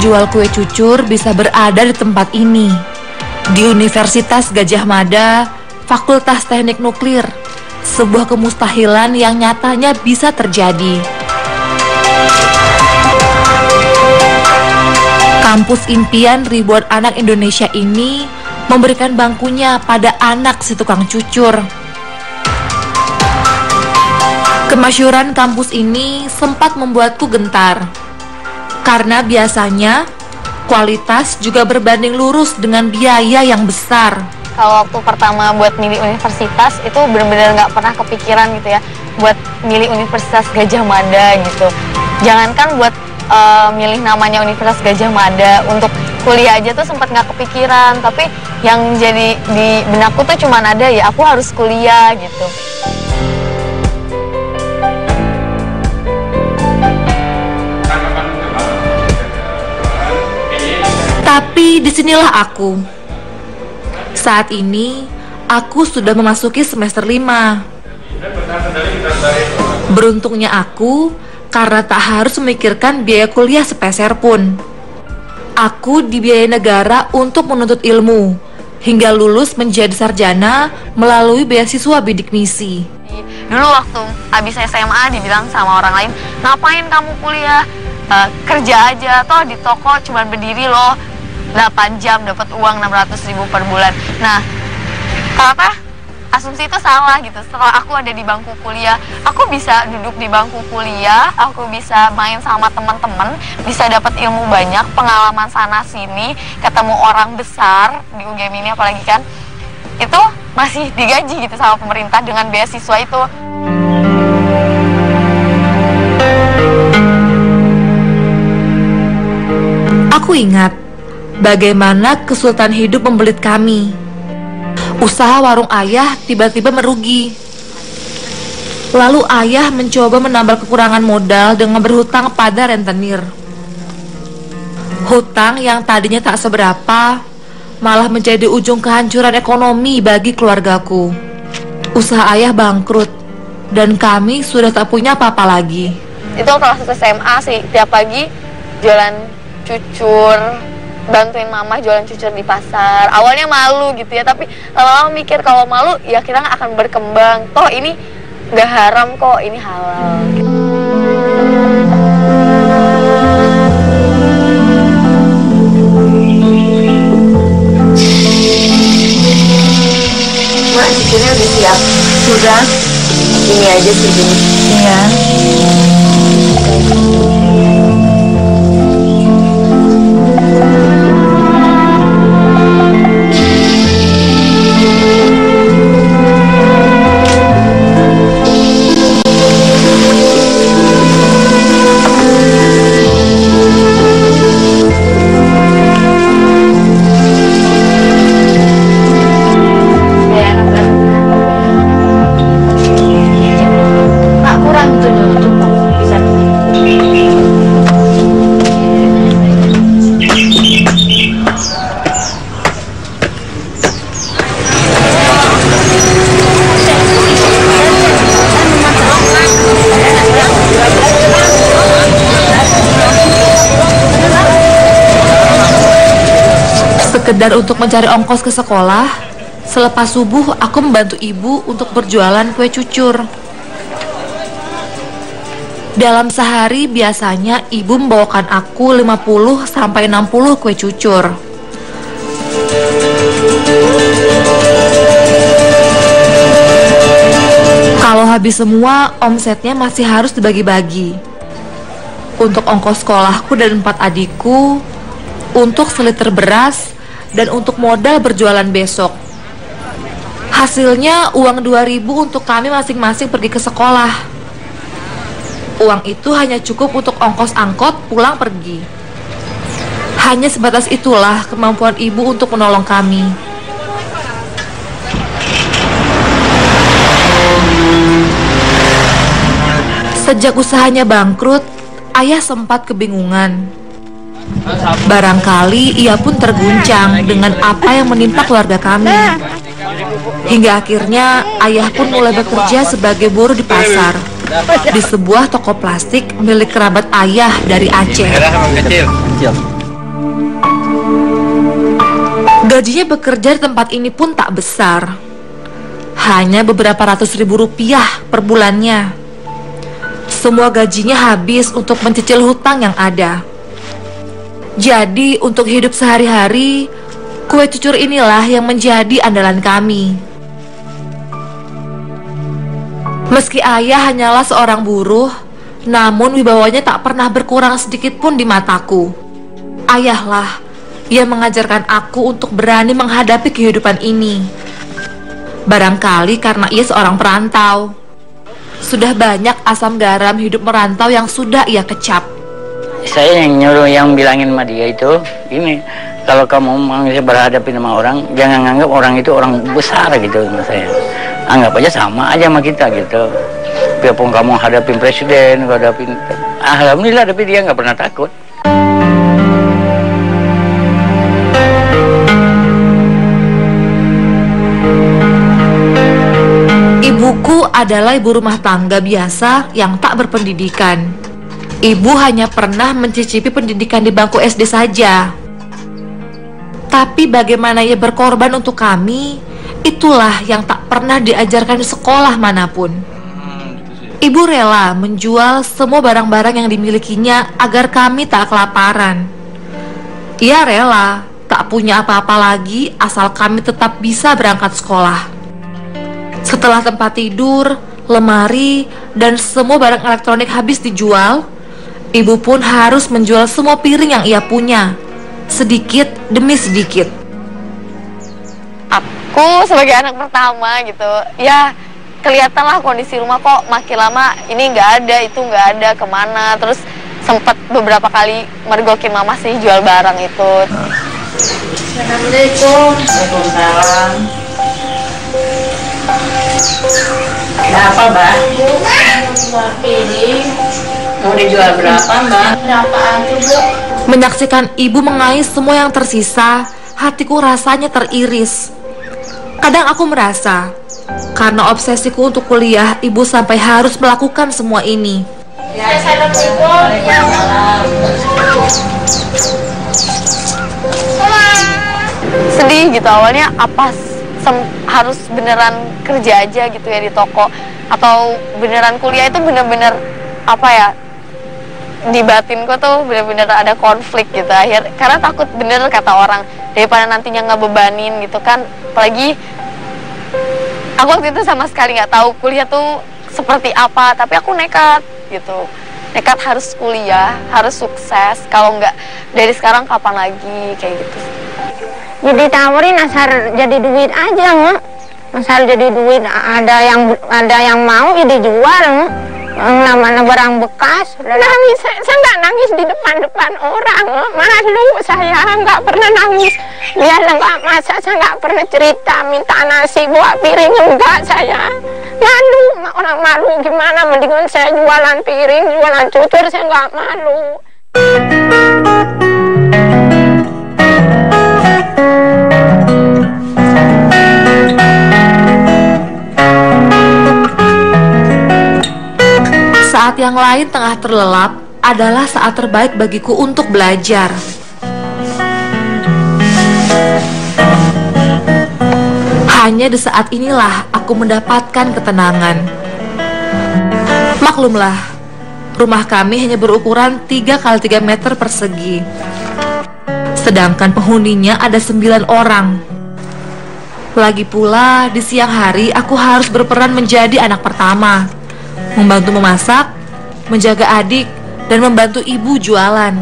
penjual kue cucur bisa berada di tempat ini, di Universitas Gadjah Mada, Fakultas Teknik Nuklir, sebuah kemustahilan yang nyatanya bisa terjadi. Kampus impian ribuan anak Indonesia ini memberikan bangkunya pada anak si tukang cucur. Kemasyhuran kampus ini sempat membuatku gentar, karena biasanya kualitas juga berbanding lurus dengan biaya yang besar. Kalau waktu pertama buat milih universitas itu benar-benar nggak pernah kepikiran gitu ya, buat milih Universitas Gadjah Mada gitu. Jangankan buat milih namanya Universitas Gadjah Mada, untuk kuliah aja tuh sempat nggak kepikiran. Tapi yang jadi di benakku tuh cuman ada ya aku harus kuliah gitu. Tapi disinilah aku. Saat ini aku sudah memasuki semester 5. Beruntungnya aku karena tak harus memikirkan biaya kuliah sepeser pun. Aku dibiayai negara untuk menuntut ilmu hingga lulus menjadi sarjana melalui beasiswa bidik misi. Dulu waktu habis SMA dibilang sama orang lain, ngapain kamu kuliah? Kerja aja, toh di toko cuma berdiri loh 8 jam dapat uang 600.000 per bulan. Nah, apa? Asumsi itu salah gitu. Setelah aku ada di bangku kuliah, aku bisa duduk di bangku kuliah, aku bisa main sama teman-teman, bisa dapat ilmu banyak, pengalaman sana sini, ketemu orang besar di UGM ini apalagi kan. Itu masih digaji gitu sama pemerintah dengan beasiswa itu. Aku ingat bagaimana kesulitan hidup membelit kami. Usaha warung ayah tiba-tiba merugi. Lalu ayah mencoba menambal kekurangan modal dengan berhutang pada rentenir. Hutang yang tadinya tak seberapa malah menjadi ujung kehancuran ekonomi bagi keluargaku. Usaha ayah bangkrut dan kami sudah tak punya apa-apa lagi. Itu kelas SMA sih, tiap pagi jualan cucur, bantuin mama jualan cucur di pasar. Awalnya malu gitu ya, tapi lama-lama mikir kalau malu ya kita nggak akan berkembang. Toh ini nggak haram kok, ini halal gitu. Mak, cucurnya udah siap? Sudah. Ini aja sih gini. Iya. Sekedar untuk mencari ongkos ke sekolah, selepas subuh aku membantu ibu untuk berjualan kue cucur. Dalam sehari biasanya ibu membawakan aku 50-60 kue cucur. Kalau habis semua, omsetnya masih harus dibagi-bagi. Untuk ongkos sekolahku dan 4 adikku, untuk seliter beras, dan untuk modal berjualan besok. Hasilnya uang 2.000 untuk kami masing-masing pergi ke sekolah. Uang itu hanya cukup untuk ongkos angkot pulang pergi. Hanya sebatas itulah kemampuan ibu untuk menolong kami. Sejak usahanya bangkrut, ayah sempat kebingungan. Barangkali ia pun terguncang dengan apa yang menimpa keluarga kami. Hingga akhirnya ayah pun mulai bekerja sebagai buruh di pasar, di sebuah toko plastik milik kerabat ayah dari Aceh. Gajinya bekerja di tempat ini pun tak besar, hanya beberapa ratus ribu rupiah per bulannya. Semua gajinya habis untuk mencicil hutang yang ada. Jadi untuk hidup sehari-hari, kue cucur inilah yang menjadi andalan kami. Meski ayah hanyalah seorang buruh, namun wibawanya tak pernah berkurang sedikit pun di mataku. Ayahlah yang mengajarkan aku untuk berani menghadapi kehidupan ini. Barangkali karena ia seorang perantau, sudah banyak asam garam hidup merantau yang sudah ia kecap. Saya yang nyuruh, yang bilangin sama dia itu, ini, kalau kamu mau berhadapan sama orang, jangan anggap orang itu orang besar gitu sama saya. Anggap aja sama aja sama kita gitu. Biarpun kamu hadapin presiden, hadapin, alhamdulillah, tapi dia nggak pernah takut. Ibuku adalah ibu rumah tangga biasa yang tak berpendidikan. Ibu hanya pernah mencicipi pendidikan di bangku SD saja. Tapi bagaimana ia berkorban untuk kami, itulah yang tak pernah diajarkan di sekolah manapun. Ibu rela menjual semua barang-barang yang dimilikinya agar kami tak kelaparan. Ia rela tak punya apa-apa lagi asal kami tetap bisa berangkat sekolah. Setelah tempat tidur, lemari, dan semua barang elektronik habis dijual, ibu pun harus menjual semua piring yang ia punya, sedikit demi sedikit. Aku sebagai anak pertama gitu, ya kelihatanlah kondisi rumah kok makin lama ini nggak ada, itu nggak ada, kemana. Terus sempat beberapa kali mergokin mama sih jual barang itu. Assalamualaikum. Waalaikumsalam. Berapa, Mbak? Jual piring. Mau dijual berapa, Mbak? Berapa aja, Bu? Menyaksikan ibu mengais semua yang tersisa, hatiku rasanya teriris. Kadang aku merasa, karena obsesiku untuk kuliah, ibu sampai harus melakukan semua ini. Ya, Assalamualaikum. Sedih gitu awalnya, apa harus beneran kerja aja gitu ya di toko, atau beneran kuliah. Itu bener-bener apa ya, di batinku tuh bener-bener ada konflik gitu karena takut bener kata orang, daripada nantinya ngebebanin gitu kan. Apalagi aku waktu itu sama sekali nggak tahu kuliah tuh seperti apa, tapi aku nekat gitu, nekat harus kuliah, harus sukses, kalau nggak dari sekarang kapan lagi, kayak gitu. Jadi tawarin asal jadi duit aja, Mak. Asal jadi duit, ada yang mau ya dijual, Mak. Namanya barang bekas. Nangis, saya nggak nangis di depan orang, Mak. Malu saya, nggak pernah nangis. Dia nggak masak, saya nggak pernah cerita minta nasi bawa piring, enggak saya. Malu, Mak. Orang malu gimana? Mendingan saya jualan piring, jualan cucur, saya nggak malu. Saat yang lain tengah terlelap adalah saat terbaik bagiku untuk belajar. Hanya di saat inilah aku mendapatkan ketenangan. Maklumlah, rumah kami hanya berukuran 3 x 3 meter persegi. Sedangkan penghuninya ada 9 orang. Lagi pula di siang hari aku harus berperan menjadi anak pertama, membantu memasak, menjaga adik, dan membantu ibu jualan.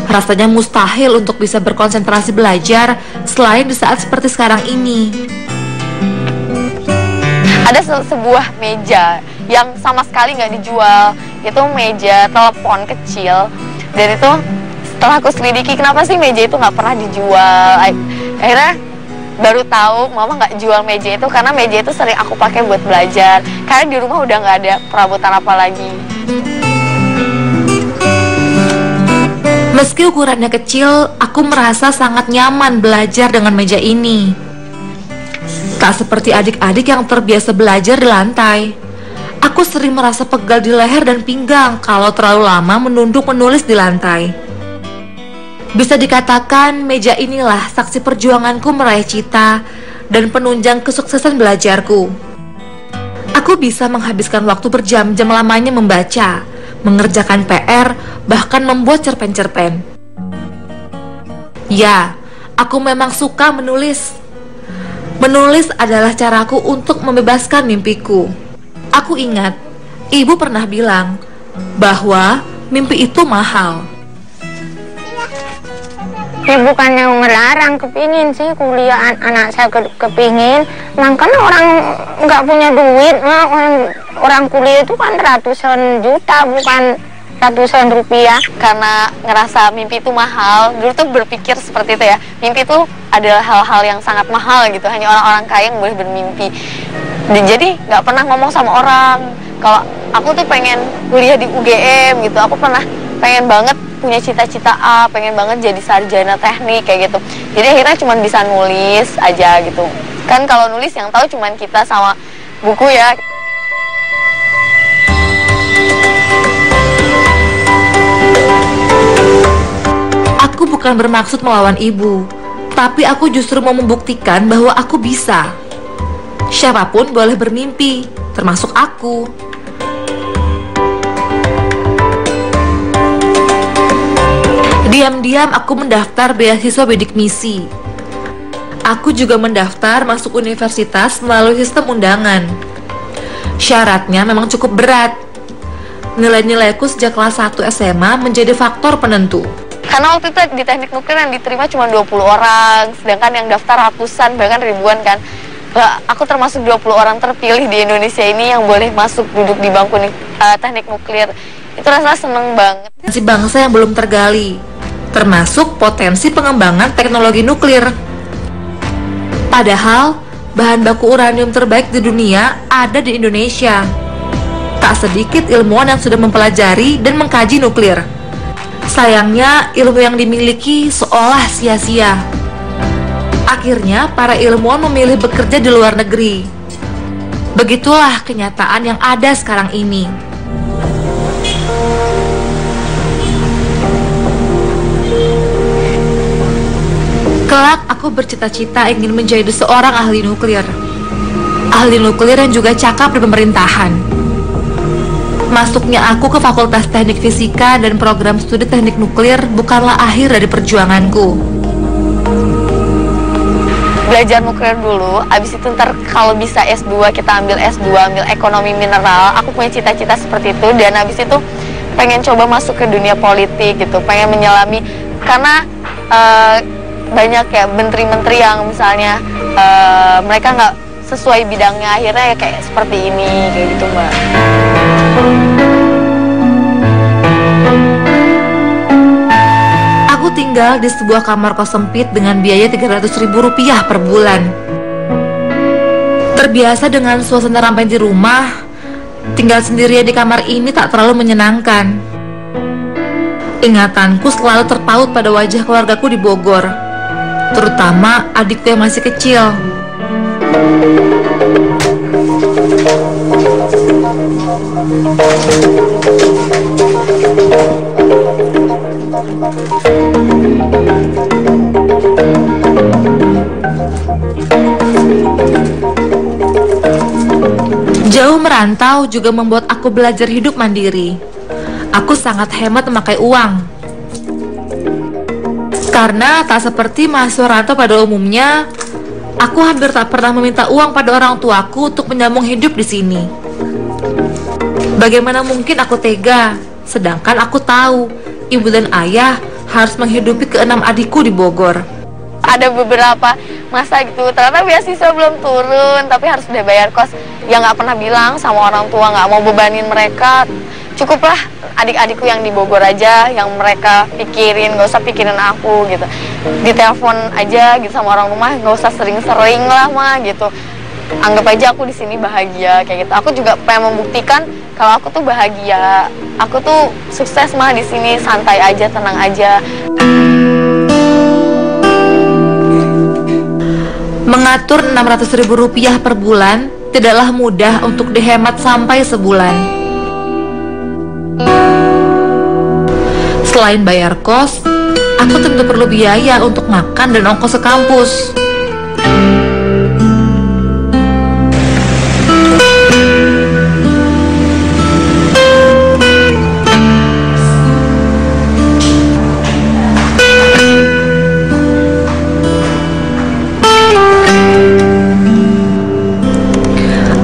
Rasanya mustahil untuk bisa berkonsentrasi belajar selain di saat seperti sekarang ini. Ada sebuah meja yang sama sekali nggak dijual. Itu meja telepon kecil. Dan itu setelah aku selidiki kenapa sih meja itu nggak pernah dijual. Akhirnya baru tahu mama nggak jual meja itu karena meja itu sering aku pakai buat belajar. Karena di rumah udah nggak ada perabotan apa lagi. Meski ukurannya kecil, aku merasa sangat nyaman belajar dengan meja ini. Tak seperti adik-adik yang terbiasa belajar di lantai. Aku sering merasa pegal di leher dan pinggang kalau terlalu lama menunduk menulis di lantai. Bisa dikatakan meja inilah saksi perjuanganku meraih cita dan penunjang kesuksesan belajarku. Aku bisa menghabiskan waktu berjam-jam lamanya membaca, mengerjakan PR, bahkan membuat cerpen-cerpen. Ya, aku memang suka menulis. Menulis adalah caraku untuk membebaskan mimpiku. Aku ingat, ibu pernah bilang bahwa mimpi itu mahal. Ya bukannya ngelarang, kepingin sih kuliah anak saya kepingin. Makanya orang nggak punya duit, orang kuliah itu kan ratusan juta bukan ratusan rupiah. Karena ngerasa mimpi itu mahal, dulu tuh berpikir seperti itu ya, mimpi itu adalah hal-hal yang sangat mahal gitu, hanya orang-orang kaya yang boleh bermimpi. Dan jadi nggak pernah ngomong sama orang kalau aku tuh pengen kuliah di UGM gitu. Aku pengen banget punya cita-cita A, pengen banget jadi sarjana teknik kayak gitu. Jadi akhirnya cuma bisa nulis aja gitu. Kan kalau nulis yang tahu cuma kita sama buku ya. Aku bukan bermaksud melawan ibu, tapi aku justru mau membuktikan bahwa aku bisa. Siapapun boleh bermimpi, termasuk aku. Diam-diam aku mendaftar beasiswa bidik misi. Aku juga mendaftar masuk universitas melalui sistem undangan. Syaratnya memang cukup berat. Nilai-nilaiku sejak kelas 1 SMA menjadi faktor penentu. Karena waktu itu di teknik nuklir yang diterima cuma 20 orang, sedangkan yang daftar ratusan bahkan ribuan kan. Aku termasuk 20 orang terpilih di Indonesia ini yang boleh masuk duduk di bangku teknik nuklir. Itu rasanya seneng banget. Si bangsa yang belum tergali, termasuk potensi pengembangan teknologi nuklir. Padahal, bahan baku uranium terbaik di dunia ada di Indonesia. Tak sedikit ilmuwan yang sudah mempelajari dan mengkaji nuklir. Sayangnya, ilmu yang dimiliki seolah sia-sia. Akhirnya, para ilmuwan memilih bekerja di luar negeri. Begitulah kenyataan yang ada sekarang ini. Kelak aku bercita-cita ingin menjadi seorang ahli nuklir. Ahli nuklir yang juga cakap di pemerintahan. Masuknya aku ke Fakultas Teknik Fisika dan program studi teknik nuklir bukanlah akhir dari perjuanganku. Belajar nuklir dulu, abis itu ntar kalau bisa S2, kita ambil S2, ambil ekonomi mineral. Aku punya cita-cita seperti itu, dan abis itu pengen coba masuk ke dunia politik gitu, pengen menyelami. Karena banyak ya menteri-menteri yang misalnya mereka nggak sesuai bidangnya, akhirnya ya kayak seperti ini, kayak gitu Mbak. Aku tinggal di sebuah kamar kos sempit dengan biaya Rp300.000 per bulan. Terbiasa dengan suasana ramai di rumah, tinggal sendirian di kamar ini tak terlalu menyenangkan. Ingatanku selalu terpaut pada wajah keluargaku di Bogor, terutama adikku yang masih kecil. Jauh merantau juga membuat aku belajar hidup mandiri. Aku sangat hemat memakai uang. Karena tak seperti mahasiswa rantau pada umumnya, aku hampir tak pernah meminta uang pada orang tuaku untuk menyambung hidup di sini. Bagaimana mungkin aku tega, sedangkan aku tahu ibu dan ayah harus menghidupi keenam adikku di Bogor. Ada beberapa masa gitu, ternyata beasiswa belum turun, tapi harus udah bayar kos. Ya nggak pernah bilang sama orang tua, nggak mau bebanin mereka. Cukuplah adik-adikku yang di Bogor aja, yang mereka pikirin, nggak usah pikirin aku gitu. Ditelepon aja gitu sama orang rumah, nggak usah sering-sering lah mah gitu. Anggap aja aku di sini bahagia kayak gitu. Aku juga pengen membuktikan kalau aku tuh bahagia, aku tuh sukses mah di sini, santai aja, tenang aja. Mengatur Rp600.000 per bulan tidaklah mudah untuk dihemat sampai sebulan. Selain bayar kos, aku tentu perlu biaya untuk makan dan ongkos ke kampus.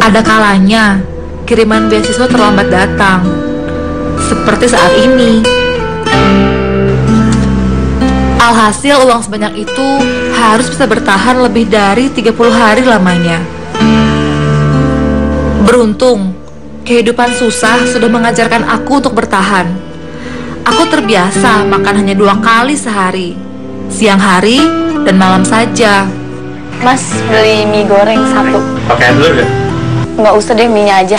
Ada kalanya kiriman beasiswa terlambat datang, seperti saat ini. Alhasil uang sebanyak itu harus bisa bertahan lebih dari 30 hari lamanya. Beruntung, kehidupan susah sudah mengajarkan aku untuk bertahan. Aku terbiasa makan hanya 2 kali sehari, siang hari dan malam saja. Mas, beli mie goreng 1. Pakai telur ya? Nggak usah deh, mie-nya aja.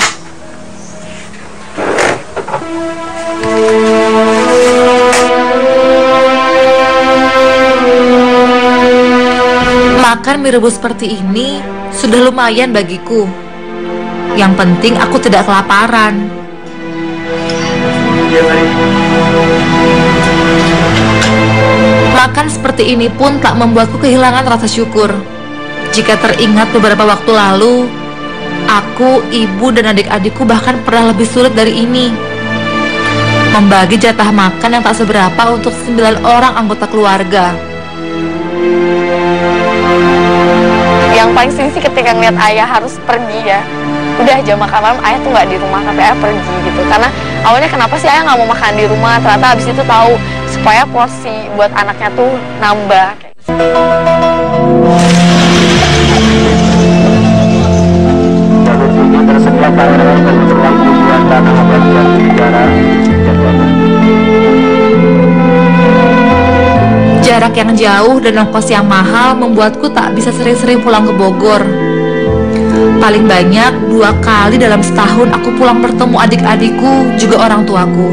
Makan mie rebus seperti ini sudah lumayan bagiku. Yang penting aku tidak kelaparan. Makan seperti ini pun tak membuatku kehilangan rasa syukur. Jika teringat beberapa waktu lalu, aku, ibu, dan adik-adikku bahkan pernah lebih sulit dari ini. Membagi jatah makan yang tak seberapa untuk 9 orang anggota keluarga. Yang paling sedih sih ketika ngeliat ayah harus pergi ya. Udah jam makan malam ayah tuh nggak di rumah, tapi ayah pergi gitu. Karena awalnya kenapa sih ayah nggak mau makan di rumah, ternyata abis itu tahu supaya porsi buat anaknya tuh nambah. Tersedia kamera penunjukan tujuan tanah abad Jatinegara. Jarak yang jauh dan ongkos yang mahal membuatku tak bisa sering-sering pulang ke Bogor. Paling banyak 2 kali dalam setahun aku pulang bertemu adik-adikku, juga orang tuaku.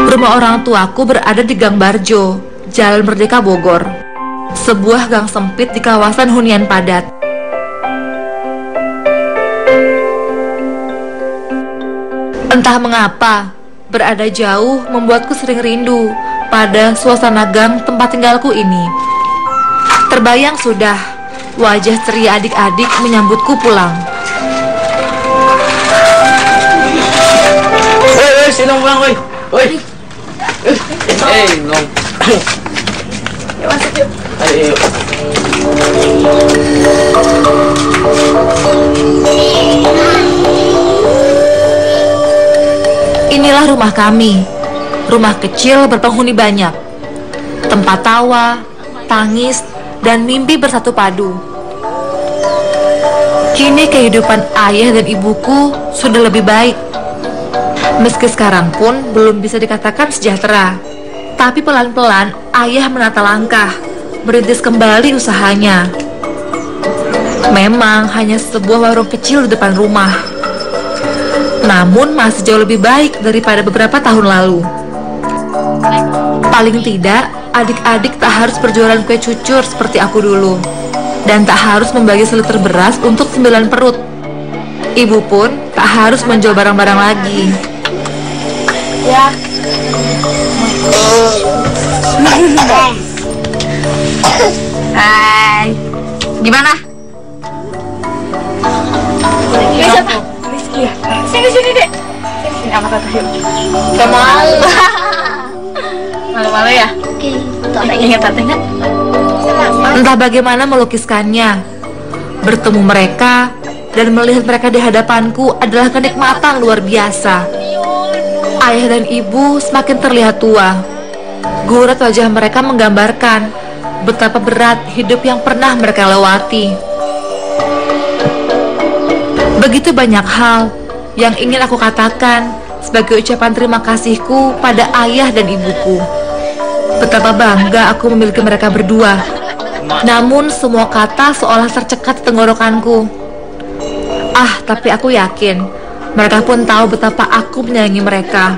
Rumah orang tuaku berada di Gang Barjo, Jalan Merdeka Bogor. Sebuah gang sempit di kawasan hunian padat. Entah mengapa, berada jauh membuatku sering rindu pada suasana gang tempat tinggalku ini. Terbayang sudah wajah ceria adik-adik menyambutku pulang. Hei, sinong pulang, woi. Woi. Nong. Yuk masuk yuk. Ayo. Inilah rumah kami, rumah kecil berpenghuni banyak. Tempat tawa, tangis, dan mimpi bersatu padu. Kini kehidupan ayah dan ibuku sudah lebih baik. Meski sekarang pun belum bisa dikatakan sejahtera, tapi pelan-pelan ayah menata langkah, merintis kembali usahanya. Memang hanya sebuah warung kecil di depan rumah, namun masih jauh lebih baik daripada beberapa tahun lalu. Paling tidak, adik-adik tak harus berjualan kue cucur seperti aku dulu, dan tak harus membagi seliter beras untuk 9 perut. Ibu pun tak harus menjual barang-barang lagi. Ya. Hai. Gimana? Bisa tak? Rizky ya? Sini dek. Sini sama tante yuk. Gak malu. Malu-malu ya? Ingat tante nggak? Entah bagaimana melukiskannya. Bertemu mereka dan melihat mereka di hadapanku adalah kenikmatan luar biasa. Ayah dan ibu semakin terlihat tua. Gurat wajah mereka menggambarkan betapa berat hidup yang pernah mereka lewati. Begitu banyak hal yang ingin aku katakan sebagai ucapan terima kasihku pada ayah dan ibuku. Betapa bangga aku memiliki mereka berdua. Namun semua kata seolah tercekat di tenggorokanku. Tapi aku yakin mereka pun tahu betapa aku menyayangi mereka.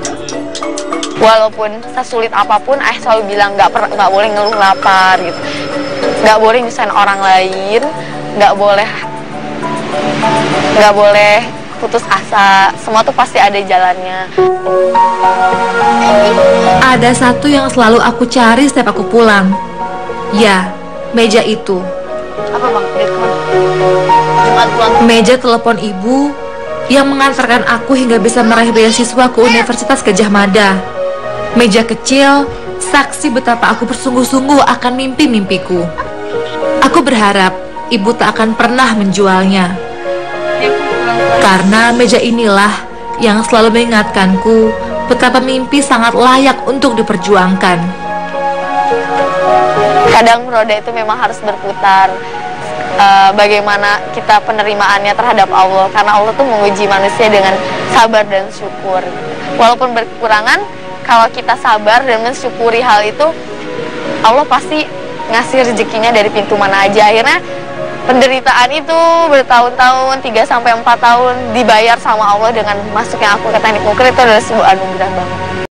Walaupun sesulit apapun, ayah selalu bilang nggak boleh ngeluh lapar gitu, nggak boleh nyusahin orang lain, nggak boleh nggak boleh putus asa, semua tuh pasti ada jalannya. Ada satu yang selalu aku cari setiap aku pulang. Ya, meja itu. Apa bang? Lihat kemana? Jumat pulang. Meja telepon ibu yang mengantarkan aku hingga bisa meraih beasiswa ke Universitas Gadjah Mada. Meja kecil, saksi betapa aku bersungguh-sungguh akan mimpi-mimpiku. Aku berharap ibu tak akan pernah menjualnya. Karena meja inilah yang selalu mengingatkanku betapa mimpi sangat layak untuk diperjuangkan. Kadang roda itu memang harus berputar. Bagaimana kita penerimaannya terhadap Allah, karena Allah tuh menguji manusia dengan sabar dan syukur. Walaupun berkekurangan, kalau kita sabar dan mensyukuri hal itu, Allah pasti ngasih rezekinya dari pintu mana aja. Akhirnya penderitaan itu bertahun-tahun, 3-4 tahun dibayar sama Allah dengan masuknya aku ke teknik nuklir, itu adalah sebuah anugerah banget.